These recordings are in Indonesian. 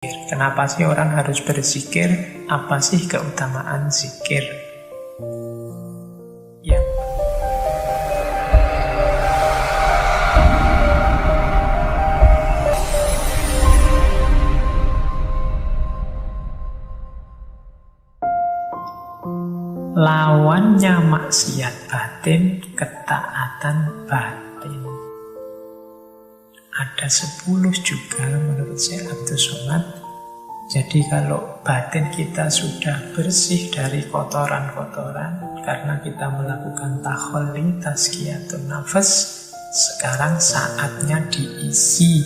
Kenapa sih orang harus berzikir? Apa sih keutamaan zikir? Ya. Lawannya maksiat batin, ketaatan batin. Ada 10 juga menurut Syekh Abdul Somad. Jadi kalau batin kita sudah bersih dari kotoran-kotoran karena kita melakukan takholli, tazkiyatun nafas, sekarang saatnya diisi.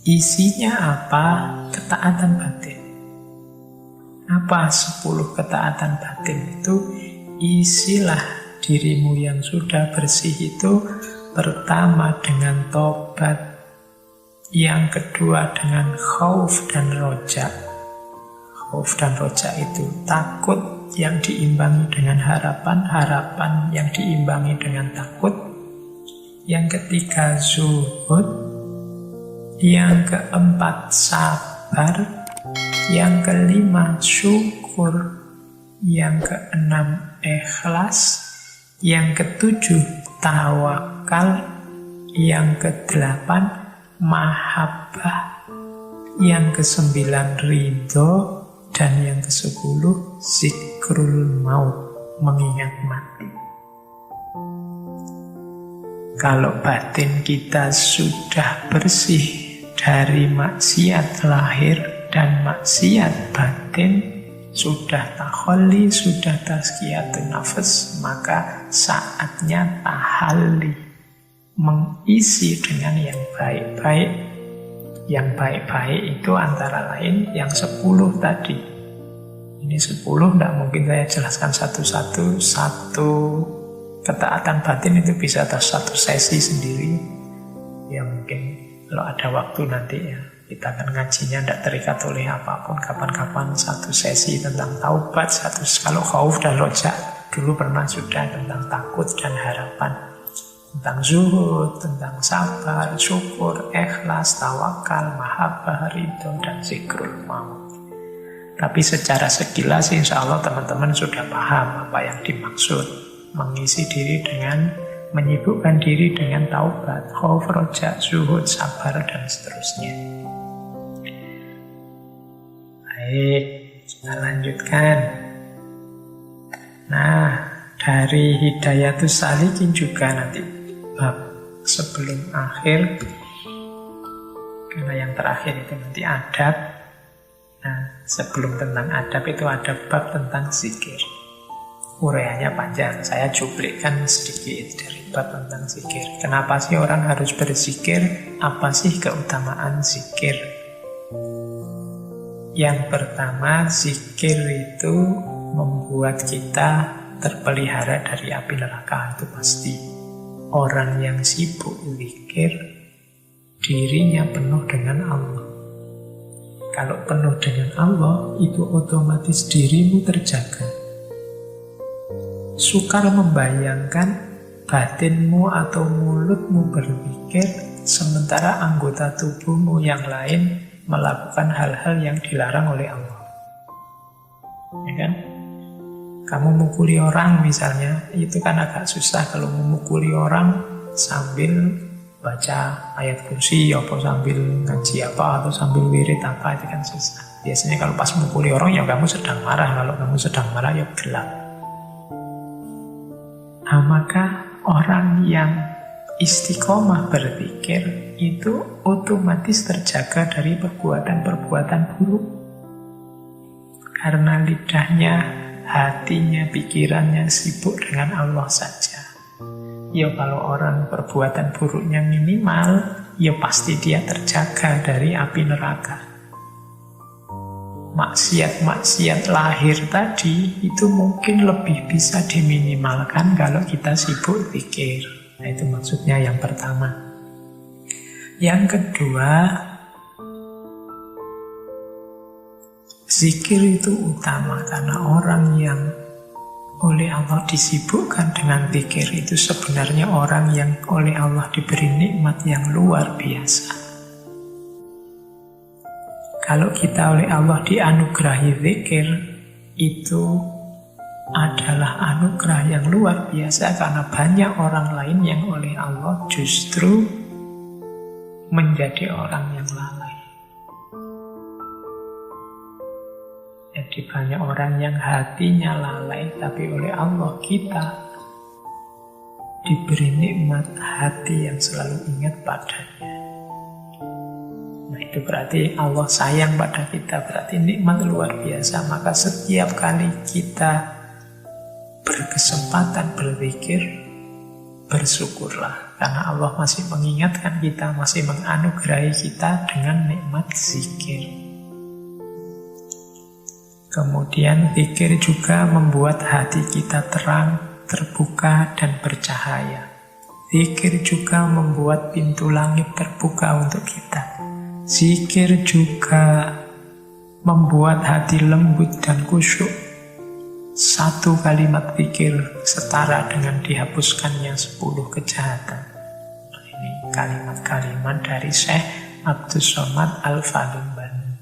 Isinya apa? Ketaatan batin. Apa 10 ketaatan batin itu? Isilah dirimu yang sudah bersih itu pertama dengan tobat, yang kedua dengan khauf dan roja. Khauf dan roja itu takut yang diimbangi dengan harapan, harapan yang diimbangi dengan takut. Yang ketiga zuhud, yang keempat sabar, yang kelima syukur, yang keenam ikhlas, yang ketujuh tawakal, yang kedelapan mahabbah, yang kesembilan ridho, dan yang kesepuluh zikrul maut, mengingat mati. Kalau batin kita sudah bersih dari maksiat lahir dan maksiat batin, sudah takholli, sudah tazkiyatun nafas, maka saatnya tahalli, mengisi dengan yang baik-baik. Yang baik-baik itu antara lain yang 10 tadi. Ini 10 tidak mungkin saya jelaskan satu-satu. Satu ketaatan batin itu bisa atas satu sesi sendiri. Ya mungkin kalau ada waktu nanti ya kita akan ngajinya tidak terikat oleh apapun. Kapan-kapan satu sesi tentang taubat, satu kalau khauf dan roja. Dulu pernah sudah tentang takut dan harapan, tentang zuhud, tentang sabar, syukur, ikhlas, tawakal, mahabbah, ridho, dan zikrul maut. Tapi secara sekilas insya Allah teman-teman sudah paham apa yang dimaksud. Mengisi diri dengan, menyibukkan diri dengan taubat, khauf, roja, zuhud, sabar, dan seterusnya. Baik, kita lanjutkan. Nah, dari Hidayatus Salikin juga nanti bab sebelum akhir, karena yang terakhir itu nanti adab. Nah, sebelum tentang adab itu ada bab tentang zikir. Uraiannya panjang, saya cuplikan sedikit dari bab tentang zikir. Kenapa sih orang harus berzikir? Apa sih keutamaan zikir? Yang pertama, zikir itu membuat kita terpelihara dari api neraka, itu pasti. Orang yang sibuk zikir, dirinya penuh dengan Allah. Kalau penuh dengan Allah, itu otomatis dirimu terjaga. Sukar membayangkan batinmu atau mulutmu berzikir, sementara anggota tubuhmu yang lain melakukan hal-hal yang dilarang oleh Allah. Ya kan? Kamu mukuli orang misalnya, itu kan agak susah kalau memukuli orang sambil baca ayat kursi, atau sambil ngaji apa, atau sambil wirid apa, itu kan susah. Biasanya kalau pas memukuli orang, ya kamu sedang marah. Kalau kamu sedang marah, ya gelap. Nah, maka orang yang istiqomah berzikir itu otomatis terjaga dari perbuatan-perbuatan buruk. Karena lidahnya, hatinya, pikirannya sibuk dengan Allah saja. Ya kalau orang perbuatan buruknya minimal, ya pasti dia terjaga dari api neraka. Maksiat-maksiat lahir tadi itu mungkin lebih bisa diminimalkan kalau kita sibuk zikir. Nah itu maksudnya yang pertama. Yang kedua, zikir itu utama karena orang yang oleh Allah disibukkan dengan zikir itu sebenarnya orang yang oleh Allah diberi nikmat yang luar biasa. Kalau kita oleh Allah dianugerahi zikir, itu adalah anugerah yang luar biasa karena banyak orang lain yang oleh Allah justru menjadi orang yang lalai. Jadi banyak orang yang hatinya lalai, tapi oleh Allah kita diberi nikmat hati yang selalu ingat padanya. Nah, itu berarti Allah sayang pada kita, berarti nikmat luar biasa. Maka setiap kali kita berkesempatan berzikir, bersyukurlah. Karena Allah masih mengingatkan kita, masih menganugerahi kita dengan nikmat zikir. Kemudian zikir juga membuat hati kita terang, terbuka, dan bercahaya. Zikir juga membuat pintu langit terbuka untuk kita. Zikir juga membuat hati lembut dan khusyuk. Satu kalimat zikir setara dengan dihapuskannya 10 kejahatan. Nah, ini kalimat-kalimat dari Syekh Abdus Somad Al-Falumbani.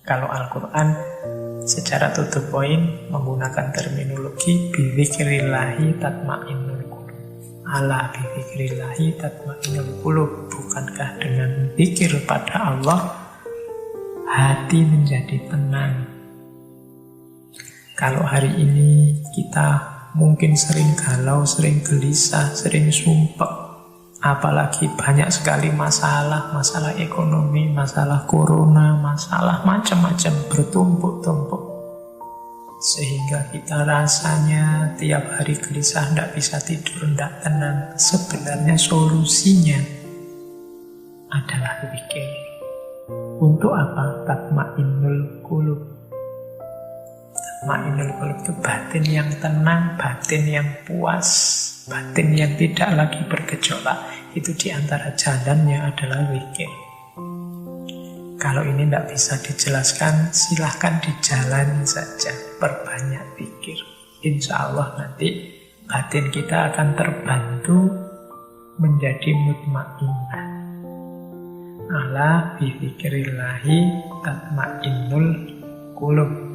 Kalau Al-Quran secara to the point menggunakan terminologi bidzikrillahi tatmainnul qulub. Ala bidzikrillahi tatmainnul qulub. Bukankah dengan zikir pada Allah hati menjadi tenang? Kalau hari ini kita mungkin sering galau, sering gelisah, sering sumpek, apalagi banyak sekali masalah ekonomi, masalah corona, masalah macam-macam bertumpuk-tumpuk. Sehingga kita rasanya tiap hari gelisah, tidak bisa tidur, tidak tenang. Sebenarnya solusinya adalah zikir. Untuk apa? Tatmainnul qulub. Tatmainnul qulub itu batin yang tenang, batin yang puas, batin yang tidak lagi bergejolak. Itu diantara jalannya adalah zikir. Kalau ini tidak bisa dijelaskan, silahkan dijalani saja. Perbanyak zikir. Insya Allah nanti batin kita akan terbantu menjadi mutmainnah. Ala bi dzikrillahi tatmainnul qulub.